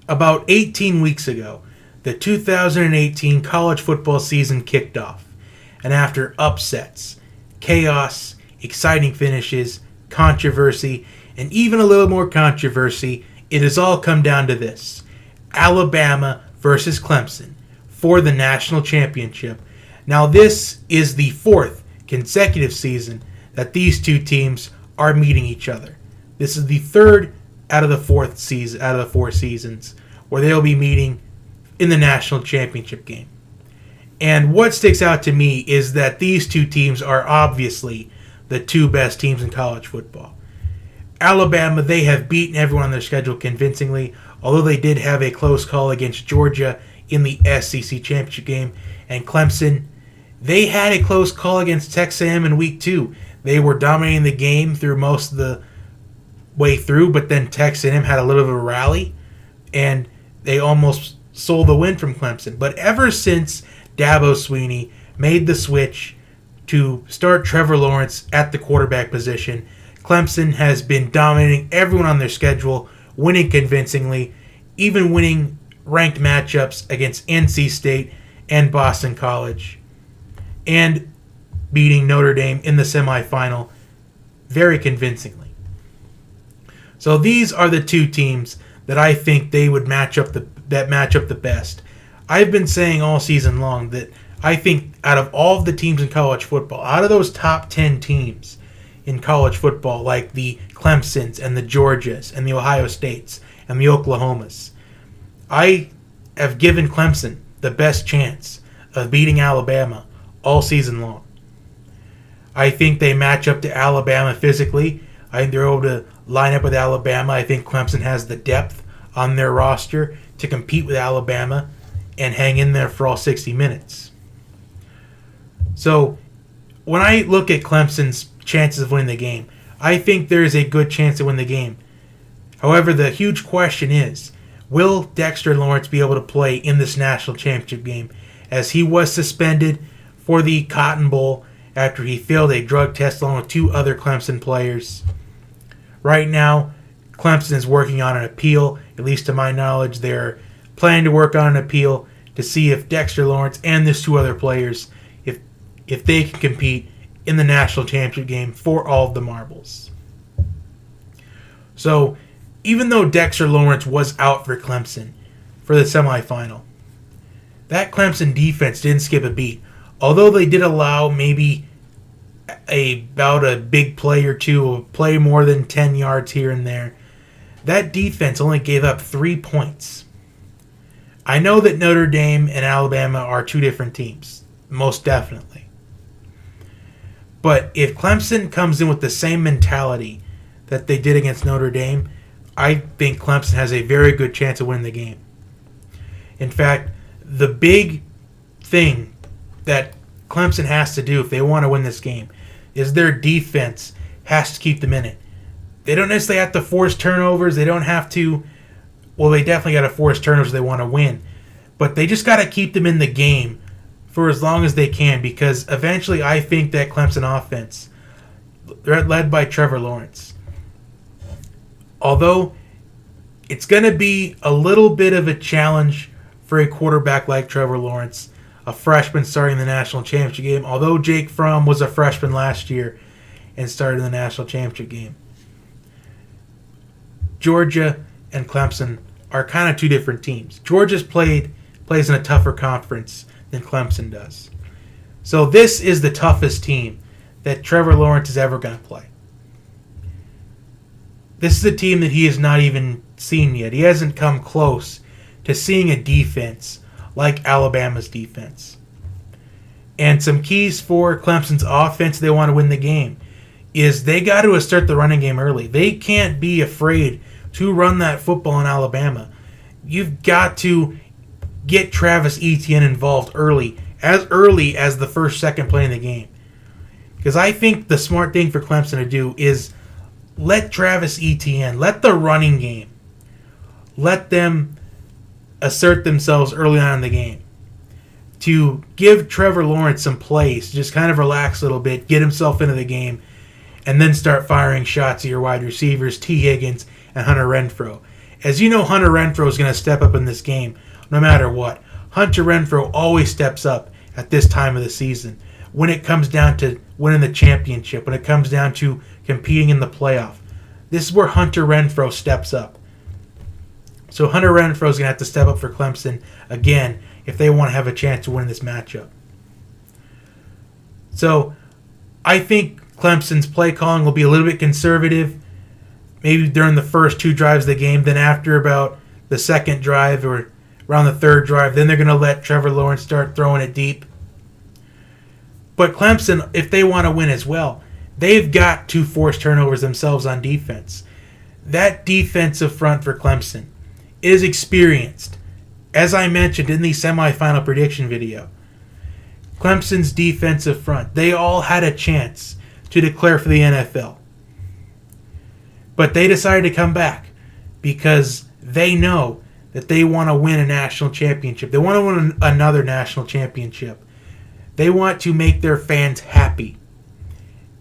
About 18 weeks ago, the 2018 college football season kicked off, and after upsets, chaos, exciting finishes, controversy, and even a little more controversy, it has all come down to this: Alabama versus Clemson for the national championship. Now, this is the fourth consecutive season that these two teams are meeting each other. This is the third out of the four seasons where they'll be meeting in the national championship game. And what sticks out to me is that these two teams are obviously the two best teams in college football. Alabama, they have beaten everyone on their schedule convincingly, although they did have a close call against Georgia in the SEC championship game. And Clemson, they had a close call against Texas A&M in week 2. They were dominating the game through most of the way through, but then Texas A&M had a little bit of a rally, and they almost stole the win from Clemson. But ever since Dabo Swinney made the switch to start Trevor Lawrence at the quarterback position, Clemson has been dominating everyone on their schedule, winning convincingly, even winning ranked matchups against NC State and Boston College, and beating Notre Dame in the semifinal very convincingly. So these are the two teams that I think they would match up the best. I've been saying all season long that I think out of all of the teams in college football, out of those top 10 teams in college football, like the Clemsons and the Georgias and the Ohio States and the Oklahomas, I have given Clemson the best chance of beating Alabama all season long. I think they match up to Alabama physically. I think they're able to line up with Alabama. I think Clemson has the depth on their roster to compete with Alabama and hang in there for all 60 minutes. So when I look at Clemson's chances of winning the game, I think there is a good chance to win the game. However, the huge question is, will Dexter Lawrence be able to play in this national championship game, as he was suspended for the Cotton Bowl after he failed a drug test along with two other Clemson players. Right now, Clemson is working on an appeal. At least to my knowledge, they're planning to work on an appeal to see if Dexter Lawrence and these two other players, if they can compete in the national championship game for all of the marbles. So, even though Dexter Lawrence was out for Clemson for the semifinal, that Clemson defense didn't skip a beat. Although they did allow maybe about a big play or two, play more than 10 yards here and there, that defense only gave up 3 points. I know that Notre Dame and Alabama are two different teams, most definitely. But if Clemson comes in with the same mentality that they did against Notre Dame, I think Clemson has a very good chance of winning the game. In fact, the big thing that Clemson has to do if they want to win this game is their defense has to keep them in it. They don't necessarily have to force turnovers. They don't have to. Well, they definitely got to force turnovers if they want to win. But they just got to keep them in the game for as long as they can, because eventually I think that Clemson offense, led by Trevor Lawrence, although it's going to be a little bit of a challenge for a quarterback like Trevor Lawrence, a freshman starting the national championship game, although Jake Fromm was a freshman last year and started the national championship game. Georgia and Clemson are kind of two different teams. Georgia's plays in a tougher conference than Clemson does. So this is the toughest team that Trevor Lawrence is ever going to play. This is a team that he has not even seen yet. He hasn't come close to seeing a defense like Alabama's defense. And some keys for Clemson's offense, they want to win the game, is they got to assert the running game early. They can't be afraid to run that football in Alabama. You've got to get Travis Etienne involved early as the first, second play in the game. Because I think the smart thing for Clemson to do is let Travis Etienne, let the running game, let them assert themselves early on in the game. To give Trevor Lawrence some plays, just kind of relax a little bit, get himself into the game, and then start firing shots at your wide receivers, T. Higgins and Hunter Renfrow. As you know, Hunter Renfrow is going to step up in this game no matter what. Hunter Renfrow always steps up at this time of the season. When it comes down to winning the championship, when it comes down to competing in the playoff, this is where Hunter Renfrow steps up. So Hunter Renfrow is going to have to step up for Clemson again if they want to have a chance to win this matchup. So I think Clemson's play calling will be a little bit conservative, maybe during the first 2 drives of the game. Then after about the second drive or around the third drive, then they're going to let Trevor Lawrence start throwing it deep. But Clemson, if they want to win as well, they've got to force turnovers themselves on defense. That defensive front for Clemson is experienced. As I mentioned in the semifinal prediction video, Clemson's defensive front, they all had a chance to declare for the NFL. But they decided to come back because they know that they want to win a national championship. They want to win another national championship. They want to make their fans happy.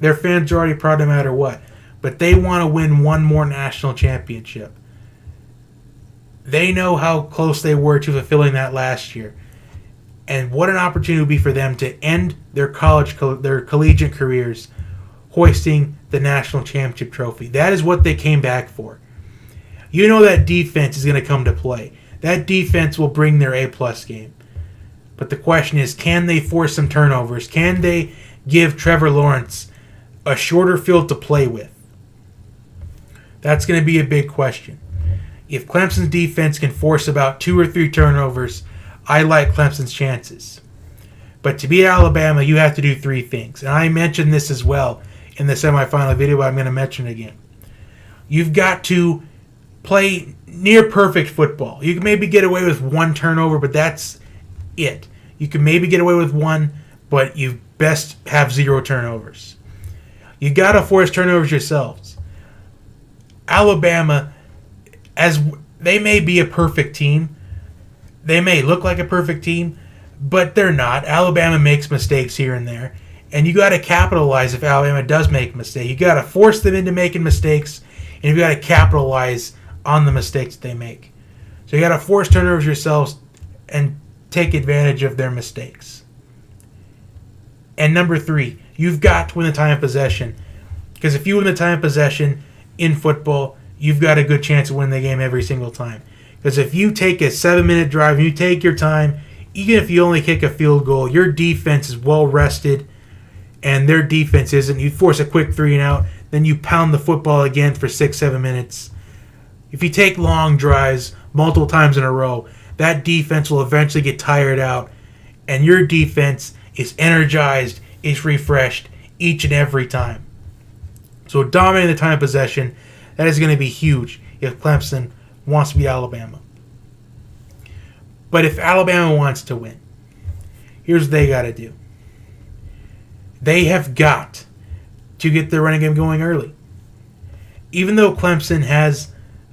Their fans are already proud no matter what. But they want to win one more national championship. They know how close they were to fulfilling that last year. And what an opportunity it would be for them to end their collegiate careers hoisting the national championship trophy. That is what they came back for. You know that defense is going to come to play. That defense will bring their A-plus game. But the question is, can they force some turnovers? Can they give Trevor Lawrence a shorter field to play with? That's going to be a big question. If Clemson's defense can force about 2 or 3 turnovers, I like Clemson's chances. But to beat Alabama, you have to do 3 things. And I mentioned this as well in the semifinal video, but I'm going to mention it again. You've got to play near perfect football. You can maybe get away with 1 turnover, but that's it. You can maybe get away with 1, but you best have 0 turnovers. You got to force turnovers yourselves. Alabama, as they may be a perfect team, they may look like a perfect team, but they're not. Alabama makes mistakes here and there, and you got to capitalize if Alabama does make a mistake. You got to force them into making mistakes, and you got to capitalize on the mistakes they make. So you got to force turnovers yourselves and take advantage of their mistakes. And number 3, you've got to win the time of possession, because if you win the time of possession in football, you've got a good chance of winning the game every single time. Because if you take a 7-minute drive, you take your time, even if you only kick a field goal, your defense is well rested, and their defense isn't. You force a quick 3 and out, then you pound the football again for 6-7 minutes. If you take long drives multiple times in a row, that defense will eventually get tired out, and your defense is energized, is refreshed each and every time. So dominating the time of possession, that is going to be huge if Clemson wants to beat Alabama. But if Alabama wants to win, here's what they got to do. They have got to get their running game going early. Even though Clemson has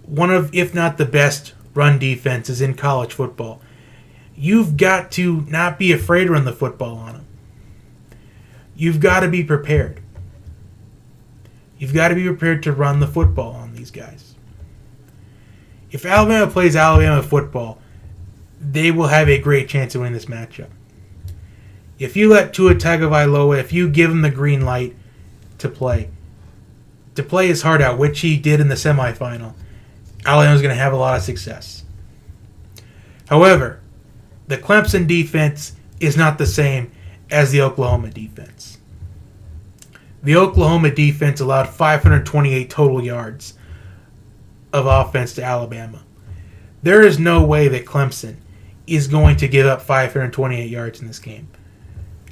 one of, if not the best, run defenses in college football, you've got to not be afraid to run the football on them. You've got to be prepared. You've got to be prepared to run the football on these guys. If Alabama plays Alabama football, they will have a great chance of winning this matchup. If you let Tua Tagovailoa, if you give him the green light to play his heart out, which he did in the semifinal, Alabama's going to have a lot of success. However, the Clemson defense is not the same as the Oklahoma defense. The Oklahoma defense allowed 528 total yards of offense to Alabama. There is no way that Clemson is going to give up 528 yards in this game.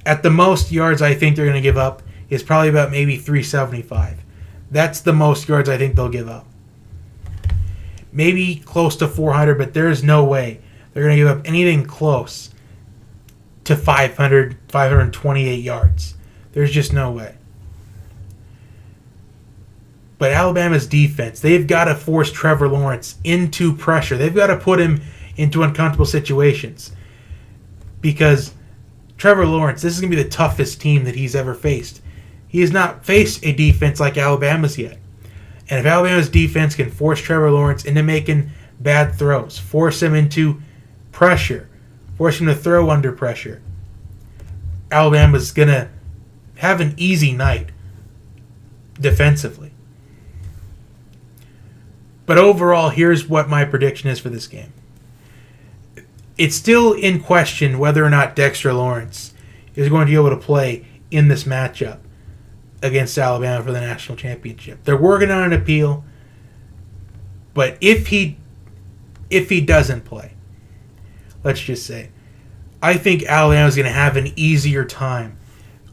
At the most yards I think they're going to give up is probably about maybe 375. That's the most yards I think they'll give up. Maybe close to 400, but there's no way they're going to give up anything close to 528 yards. There's just no way. But Alabama's defense, they've got to force Trevor Lawrence into pressure. They've got to put him into uncomfortable situations. Because Trevor Lawrence, this is going to be the toughest team that he's ever faced. He has not faced a defense like Alabama's yet. And if Alabama's defense can force Trevor Lawrence into making bad throws, force him into pressure, force him to throw under pressure. Alabama's going to have an easy night defensively. But overall, here's what my prediction is for this game. It's still in question whether or not Dexter Lawrence is going to be able to play in this matchup against Alabama for the national championship. They're working on an appeal, but if he doesn't play, let's just say, I think Alabama's going to have an easier time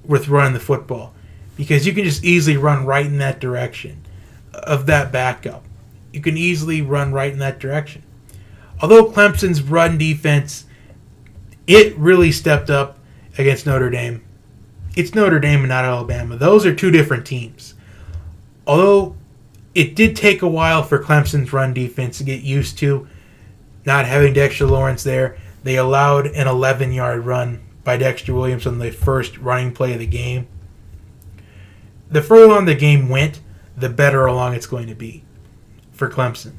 with running the football because you can just easily run right in that direction of that backup. You can easily run right in that direction. Although Clemson's run defense, it really stepped up against Notre Dame. It's Notre Dame and not Alabama. Those are two different teams. Although it did take a while for Clemson's run defense to get used to not having Dexter Lawrence there. They allowed an 11-yard run by Dexter Williams on the first running play of the game. The further along the game went, the better along it's going to be for Clemson.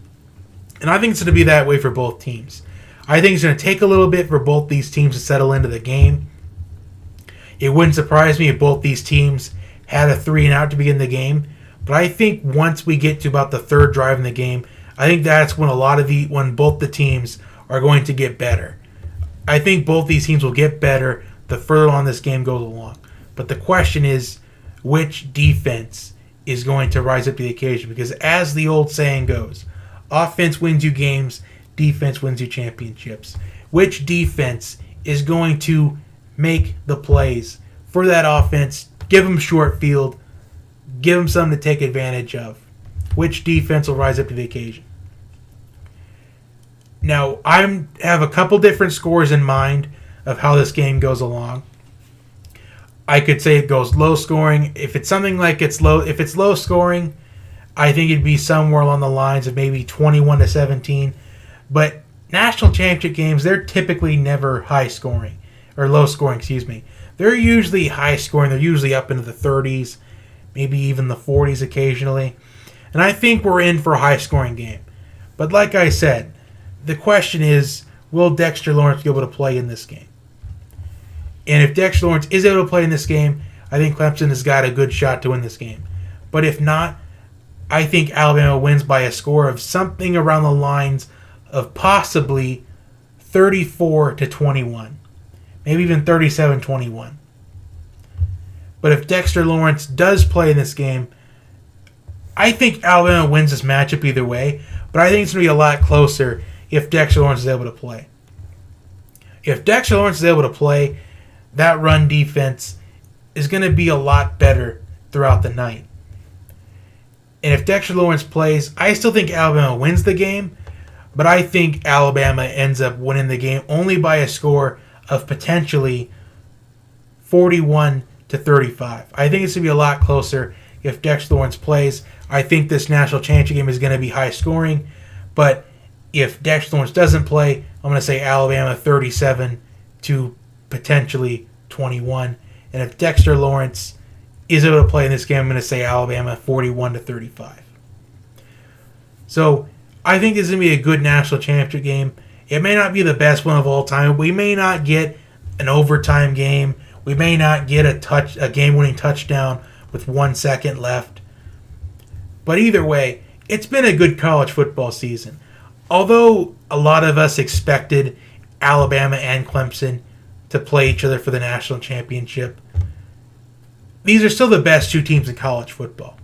And I think it's going to be that way for both teams. I think it's going to take a little bit for both these teams to settle into the game. It wouldn't surprise me if both these teams had a 3-and-out to begin the game. But I think once we get to about the third drive in the game, I think that's when when both the teams are going to get better. I think both these teams will get better the further along this game goes along. But the question is, which defense is going to rise up to the occasion? Because as the old saying goes, offense wins you games, defense wins you championships. Which defense is going to make the plays for that offense, give them short field, give them something to take advantage of? Which defense will rise up to the occasion? Now, I have a couple different scores in mind of how this game goes along. I could say it goes low scoring. If it's something like if it's low scoring, I think it'd be somewhere along the lines of maybe 21-17. But national championship games, they're typically never high scoring, or low scoring, excuse me. They're usually high scoring. They're usually up into the 30s, maybe even the 40s occasionally. And I think we're in for a high scoring game. But like I said, the question is, will Dexter Lawrence be able to play in this game? And if Dexter Lawrence is able to play in this game, I think Clemson has got a good shot to win this game. But if not, I think Alabama wins by a score of something around the lines of possibly 34-21. Maybe even 37-21. But if Dexter Lawrence does play in this game, I think Alabama wins this matchup either way. But I think it's going to be a lot closer if Dexter Lawrence is able to play. If Dexter Lawrence is able to play, that run defense is going to be a lot better throughout the night. And if Dexter Lawrence plays, I still think Alabama wins the game, but I think Alabama ends up winning the game only by a score of potentially 41-35. I think it's going to be a lot closer if Dexter Lawrence plays. I think this national championship game is going to be high scoring, but if Dexter Lawrence doesn't play, I'm going to say Alabama 37 to potentially 21. And if Dexter Lawrence is able to play in this game, I'm going to say Alabama 41-35. So I think this is going to be a good national championship game. It may not be the best one of all time. We may not get an overtime game. We may not get a game-winning touchdown with 1 second left. But either way, it's been a good college football season. Although a lot of us expected Alabama and Clemson to play each other for the national championship, these are still the best two teams in college football.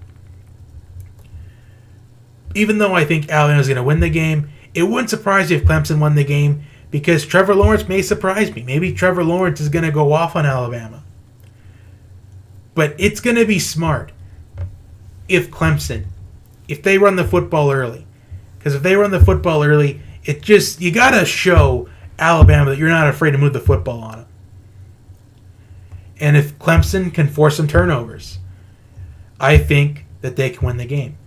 Even though I think Alabama is going to win the game, it wouldn't surprise me if Clemson won the game because Trevor Lawrence may surprise me. Maybe Trevor Lawrence is going to go off on Alabama. But it's going to be smart if Clemson, if they run the football early. Because if they run the football early, you got to show Alabama that you're not afraid to move the football on them. And if Clemson can force some turnovers, I think that they can win the game.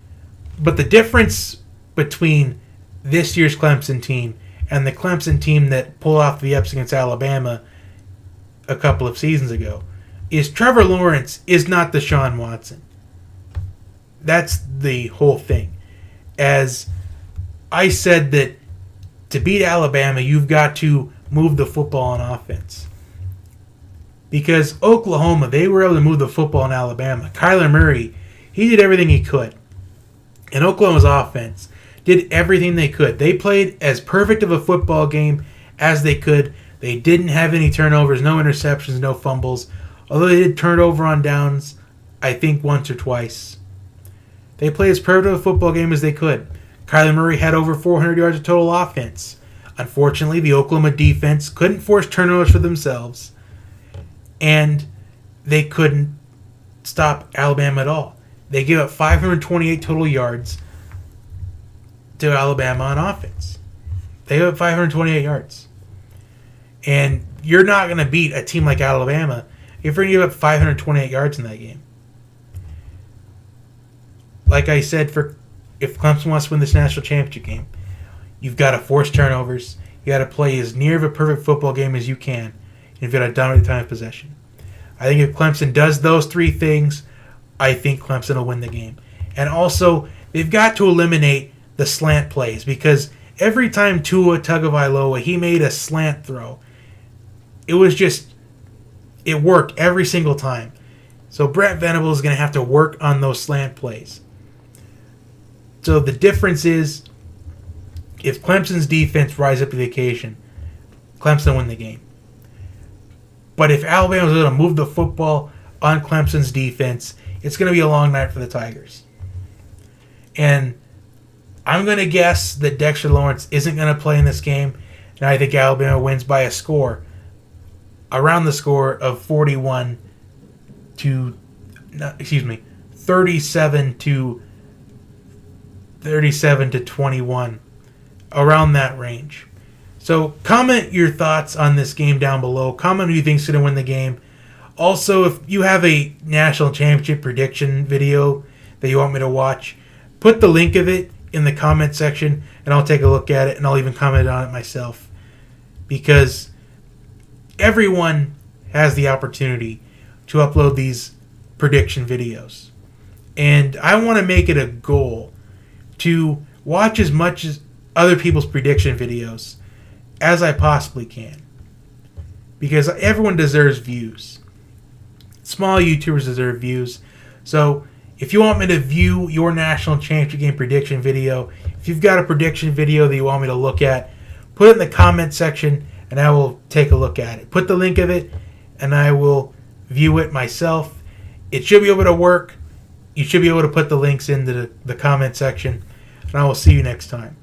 But the difference between this year's Clemson team and the Clemson team that pulled off the ups against Alabama a couple of seasons ago is Trevor Lawrence is not Deshaun Watson. That's the whole thing. As I said that to beat Alabama, you've got to move the football on offense. Because Oklahoma, they were able to move the football in Alabama. Kyler Murray, he did everything he could. And Oklahoma's offense did everything they could. They played as perfect of a football game as they could. They didn't have any turnovers, no interceptions, no fumbles. Although they did turn over on downs, I think once or twice. They played as perfect of a football game as they could. Kyler Murray had over 400 yards of total offense. Unfortunately, the Oklahoma defense couldn't force turnovers for themselves, and they couldn't stop Alabama at all. They gave up 528 total yards to Alabama on offense. They gave up 528 yards. And you're not going to beat a team like Alabama if you're going to give up 528 yards in that game. Like I said, if Clemson wants to win this national championship game, you've got to force turnovers. You got to play as near of a perfect football game as you can. And you've got to dominate the time of possession. I think if Clemson does those three things, I think Clemson will win the game. And also, they've got to eliminate the slant plays, because every time Tua Tagovailoa, he made a slant throw, it worked every single time. So Brent Venables is going to have to work on those slant plays. So the difference is, if Clemson's defense rise up to the occasion, Clemson will win the game. But if Alabama is able to move the football on Clemson's defense, it's going to be a long night for the Tigers. And I'm going to guess that Dexter Lawrence isn't going to play in this game, and I think Alabama wins by a score around the score of 37 to 21, around that range. So comment your thoughts on this game down below. Comment who you think's going to win the game. Also, if you have a national championship prediction video that you want me to watch, put the link of it in the comment section, and I'll take a look at it, and I'll even comment on it myself. Because everyone has the opportunity to upload these prediction videos. And I want to make it a goal to watch as much as other people's prediction videos as I possibly can. Because everyone deserves views. Small YouTubers deserve views. So if you want me to view your national championship game prediction video, if you've got a prediction video that you want me to look at, put it in the comment section and I will take a look at it. Put the link of it and I will view it myself. It should be able to work. You should be able to put the links into the comment section. And I will see you next time.